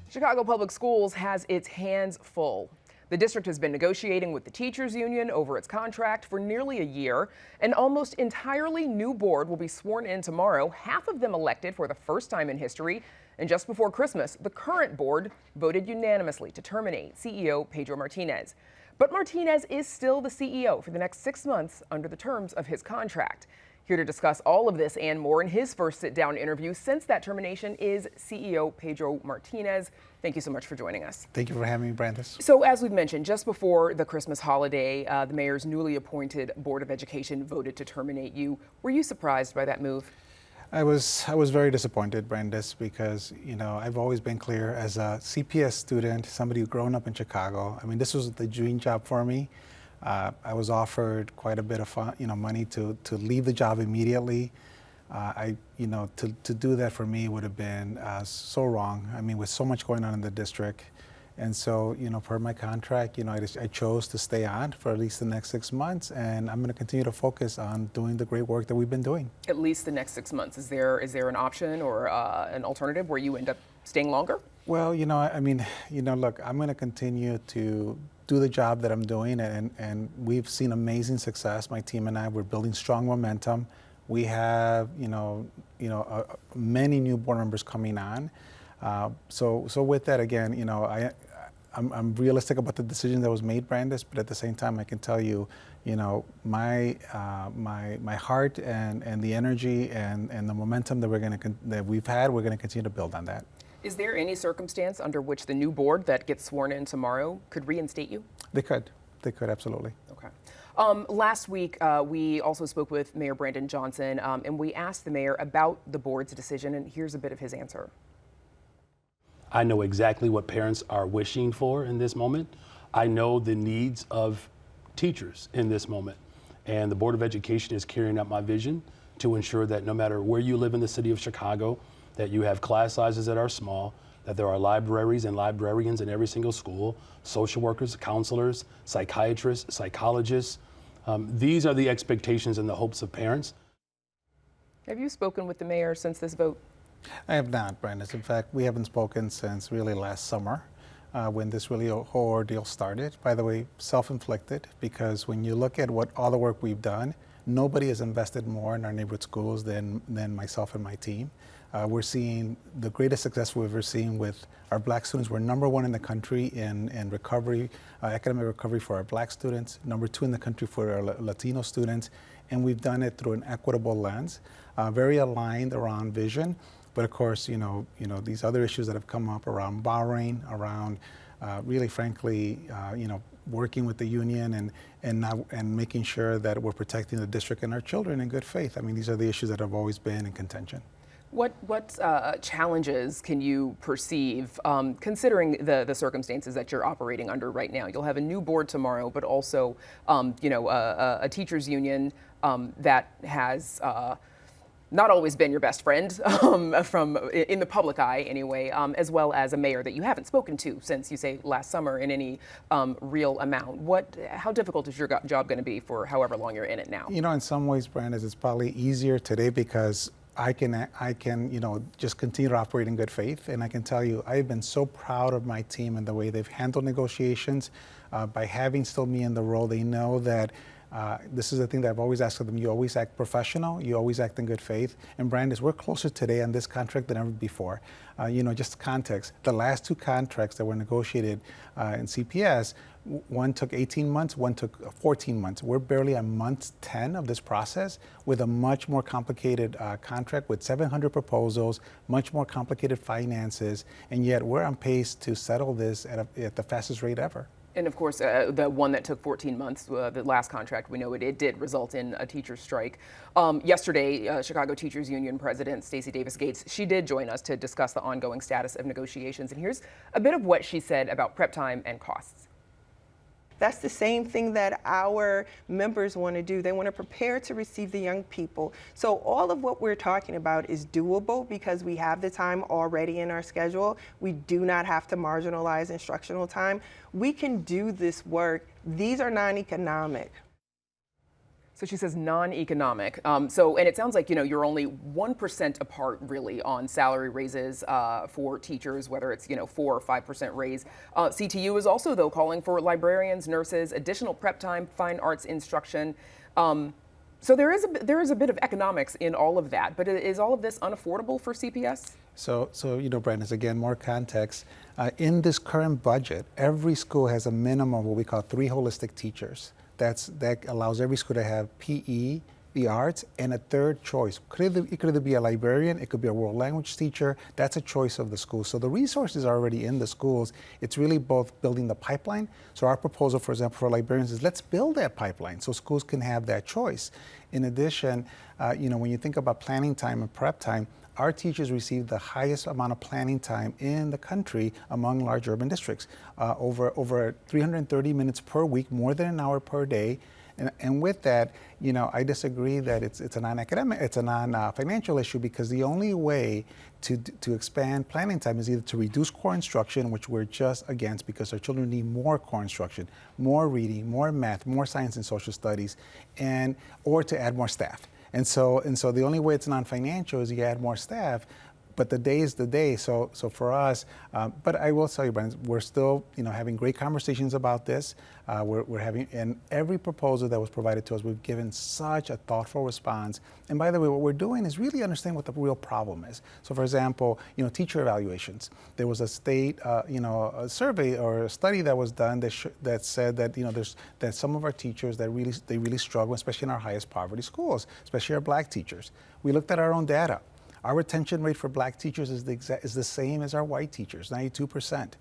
Chicago Public Schools has its hands full. The district has been negotiating with the teachers union over its contract for nearly a year. An almost entirely new board will be sworn in tomorrow, half of them elected for the first time in history. And just before Christmas, the current board voted unanimously to terminate CEO Pedro Martinez. But Martinez is still the CEO for the next 6 months under the terms of his contract. Here to discuss all of this and more in his first sit-down interview since that termination is CEO Pedro Martinez. Thank you so much for joining us. Thank you for having me, Brandis. So as we've mentioned, just before the Christmas holiday, the mayor's newly appointed Board of Education voted to terminate you. Were you surprised by that move? I was very disappointed, Brandis, because, I've always been clear as a CPS student, somebody who's grown up in Chicago. I mean, this was the dream job for me. I was offered quite a bit of money to leave the job immediately. To do that for me would have been so wrong. I mean, with so much going on in the district. And so, per my contract, I chose to stay on for at least the next 6 months, and I'm going to continue to focus on doing the great work that we've been doing. At least the next 6 months. Is there an option or an alternative where you end up staying longer? Well, look, I'm going to continue to do the job that I'm doing, and we've seen amazing success. My team and I, we're building strong momentum. We have, many new board members coming on. So with that, again, I'm realistic about the decision that was made, Brandis, but at the same time, I can tell you, my heart and the energy and the momentum that we've had, we're going to continue to build on that. Is there any circumstance under which the new board that gets sworn in tomorrow could reinstate you? They could, absolutely. Okay. Last week, we also spoke with Mayor Brandon Johnson, and we asked the mayor about the board's decision, and here's a bit of his answer. I know exactly what parents are wishing for in this moment. I know the needs of teachers in this moment. And the Board of Education is carrying out my vision to ensure that no matter where you live in the city of Chicago, that you have class sizes that are small, that there are libraries and librarians in every single school, social workers, counselors, psychiatrists, psychologists. These are the expectations and the hopes of parents. Have you spoken with the mayor since this vote? I have not, Brandis. In fact, we haven't spoken since really last summer when this really whole ordeal started. By the way, self-inflicted, because when you look at all the work we've done, nobody has invested more in our neighborhood schools than myself and my team. We're seeing the greatest success we've ever seen with our black students. We're #1 in the country in recovery, academic recovery for our black students, #2 in the country for our Latino students, and we've done it through an equitable lens, very aligned around vision. But of course, these other issues that have come up around borrowing, around really frankly, working with the union and making sure that we're protecting the district and our children in good faith. I mean, these are the issues that have always been in contention. What challenges can you perceive, considering the circumstances that you're operating under right now? You'll have a new board tomorrow, but also, a teachers union that has not always been your best friend in the public eye anyway, as well as a mayor that you haven't spoken to since, you say, last summer in any real amount. How difficult is your job going to be for however long you're in it now? In some ways, Brandon, it's probably easier today because I can just continue to operate in good faith. And I can tell you, I've been so proud of my team and the way they've handled negotiations. By having still me in the role, they know that this is the thing that I've always asked of them. You always act professional. You always act in good faith. And Brandis, we're closer today on this contract than ever before. Just context, the last 2 contracts that were negotiated in CPS, one took 18 months, one took 14 months. We're barely on month 10 of this process with a much more complicated contract with 700 proposals, much more complicated finances, and yet we're on pace to settle this at the fastest rate ever. And of course, the one that took 14 months, the last contract, we know it did result in a teacher's strike. Yesterday, Chicago Teachers Union President Stacey Davis Gates, she did join us to discuss the ongoing status of negotiations. And here's a bit of what she said about prep time and costs. That's the same thing that our members want to do. They want to prepare to receive the young people. So all of what we're talking about is doable because we have the time already in our schedule. We do not have to marginalize instructional time. We can do this work. These are non-economic. So she says non-economic. And it sounds like, you're only 1% apart really on salary raises for teachers, whether it's, 4 or 5% raise. CTU is also, though, calling for librarians, nurses, additional prep time, fine arts instruction. So there is a bit of economics in all of that, but is all of this unaffordable for CPS? So Brandon, again, more context. In this current budget, every school has a minimum of what we call 3 holistic teachers. That allows every school to have PE, the arts, and a third choice. It could either be a librarian, it could be a world language teacher. That's a choice of the school. So the resources are already in the schools. It's really both building the pipeline. So our proposal, for example, for librarians is let's build that pipeline so schools can have that choice. In addition, when you think about planning time and prep time, our teachers receive the highest amount of planning time in the country among large urban districts, over 330 minutes per week, more than an hour per day. And with that, I disagree that it's a non-academic, it's a non-financial issue, because the only way to expand planning time is either to reduce core instruction, which we're just against because our children need more core instruction, more reading, more math, more science and social studies, or to add more staff. And so the only way it's non-financial is you add more staff, but the day is the day. So for us, but I will tell you, Brandon, we're still having great conversations about this. We're having, and every proposal that was provided to us, we've given such a thoughtful response. And by the way, what we're doing is really understand what the real problem is. So for example, teacher evaluations. There was a state, a survey or a study that was done that said that that some of our teachers that really struggle, especially in our highest poverty schools, especially our Black teachers. We looked at our own data. Our retention rate for Black teachers is the same as our white teachers, 92%.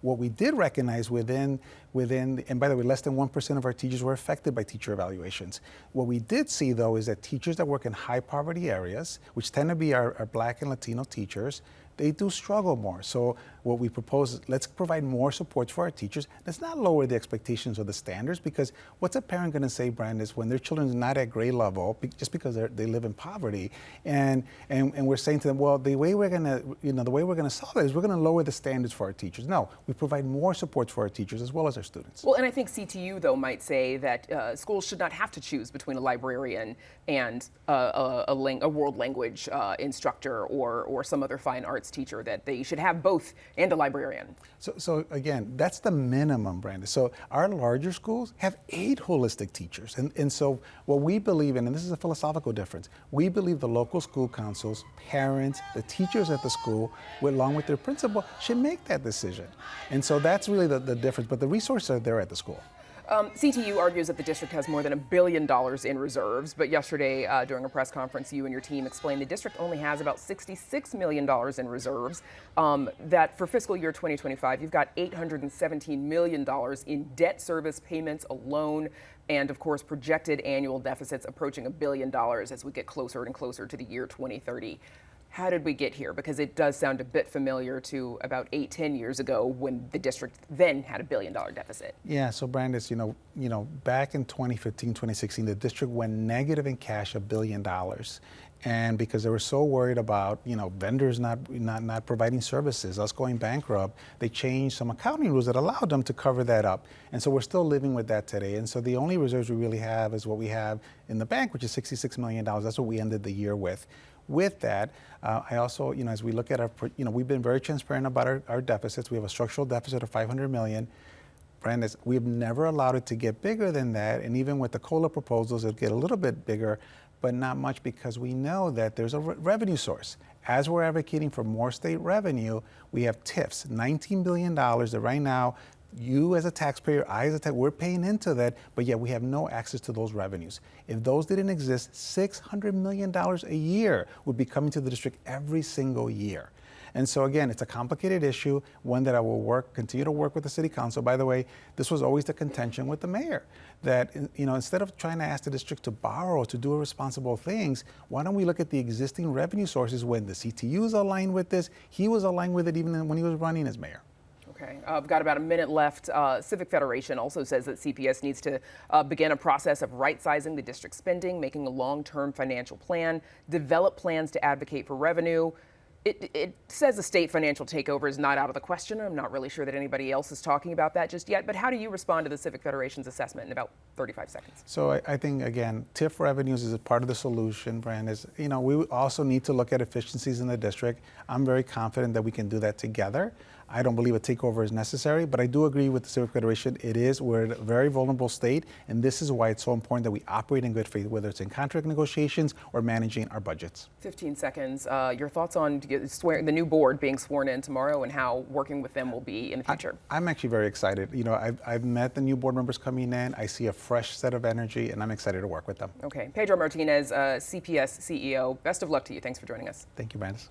What we did recognize within, and by the way, less than 1% of our teachers were affected by teacher evaluations. What we did see, though, is that teachers that work in high poverty areas, which tend to be our Black and Latino teachers, they do struggle more. So what we propose is let's provide more support for our teachers. Let's not lower the expectations or the standards, because what's a parent going to say, Brandon, is when their children's not at grade level just because they live in poverty, and we're saying to them, well, the way we're going to solve it is we're going to lower the standards for our teachers. No, we provide more support for our teachers as well as our students. Well, and I think CTU, though, might say that schools should not have to choose between a librarian and a world language instructor or some other fine arts teacher, that they should have both and a librarian. So again, that's the minimum, Brandon. So our larger schools have 8 holistic teachers. And so what we believe in, and this is a philosophical difference, we believe the local school councils, parents, the teachers at the school, along with their principal, should make that decision. And so that's really the difference, but the resources are there at the school. CTU argues that the district has more than $1 billion in reserves, but yesterday during a press conference, you and your team explained the district only has about $66 million in reserves, that for fiscal year 2025, you've got $817 million in debt service payments alone, and of course, projected annual deficits approaching $1 billion as we get closer and closer to the year 2030. How did we get here? Because it does sound a bit familiar to about 8-10 years ago when the district then had $1 billion deficit. Yeah, so Brandon, back in 2015, 2016, the district went negative in cash $1 billion. And because they were so worried about, vendors not providing services, us going bankrupt, they changed some accounting rules that allowed them to cover that up. And so we're still living with that today. And so the only reserves we really have is what we have in the bank, which is $66 million. That's what we ended the year with. With that, I also, as we look at our, we've been very transparent about our deficits. We have a structural deficit of $500 million. Brandon, we've never allowed it to get bigger than that. And even with the COLA proposals, it'll get a little bit bigger, but not much, because we know that there's a revenue source. As we're advocating for more state revenue, we have TIFs, $19 billion that right now, you as a taxpayer, I as a taxpayer, we're paying into that, but yet we have no access to those revenues. If those didn't exist, $600 million a year would be coming to the district every single year. And so again, it's a complicated issue, one that I will continue to work with the city council. By the way, this was always the contention with the mayor, that instead of trying to ask the district to borrow, to do irresponsible things, why don't we look at the existing revenue sources? When the CTU is aligned with this, he was aligned with it even when he was running as mayor. Okay, I've got about a minute left. Civic Federation also says that CPS needs to begin a process of right-sizing the district spending, making a long-term financial plan, develop plans to advocate for revenue. It says a state financial takeover is not out of the question. I'm not really sure that anybody else is talking about that just yet, but how do you respond to the Civic Federation's assessment in about 35 seconds? So I think, again, TIF revenues is a part of the solution, Brand. We also need to look at efficiencies in the district. I'm very confident that we can do that together. I don't believe a takeover is necessary, but I do agree with the Civic Federation. We're in a very vulnerable state, and this is why it's so important that we operate in good faith, whether it's in contract negotiations or managing our budgets. 15 seconds. Your thoughts on the new board being sworn in tomorrow and how working with them will be in the future? I'm actually very excited. I've met the new board members coming in. I see a fresh set of energy, and I'm excited to work with them. Okay. Pedro Martinez, CPS CEO. Best of luck to you. Thanks for joining us. Thank you, Brandis.